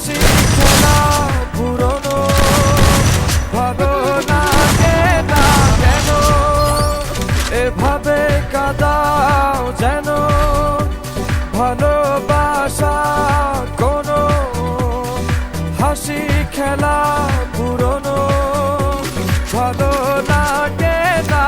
হাসি খেলা পুরনো ভালো লাগে না কেন এভাবে কাঁদাও যেন ভালোবাসা কোনো হাসি খেলা পুরনো ভালো লাগে না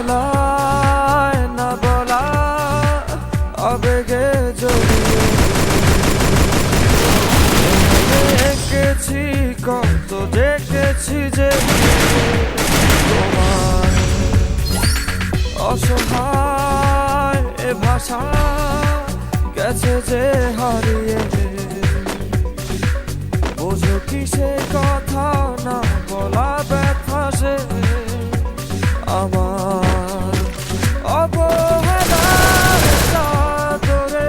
অবেলায় না বলা আবেগে জড়িয়ে দেখেছি কত দেখেছি যে তোমার অসহায় এ ভাষা গেছে যে হারিয়ে বোঝো কি সে কথা না বলা ব্যথা সে আমার অবহেলার চাদরে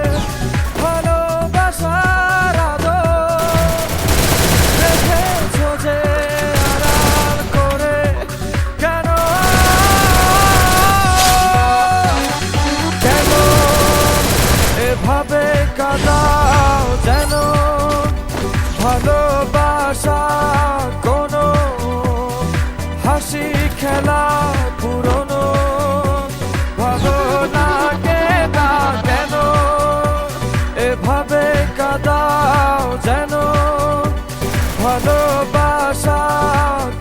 ভালোবাসার আদর রেখেছো যে আড়াল করে কেন কেন এভাবে কাঁদাও যেন ভালোবাসা কোনো হাসি খেলা পুরনো ভালো লাগে না কেন এভাবে কাঁদাও যেন ভালোবাসা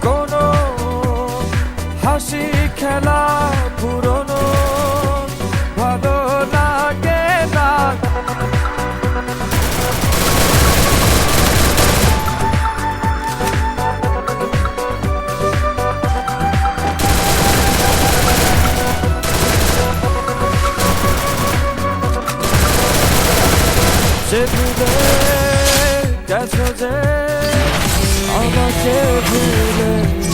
কোনো হাসি খেলা পুরনো ভালো লাগে না সে দূরে গেছো যে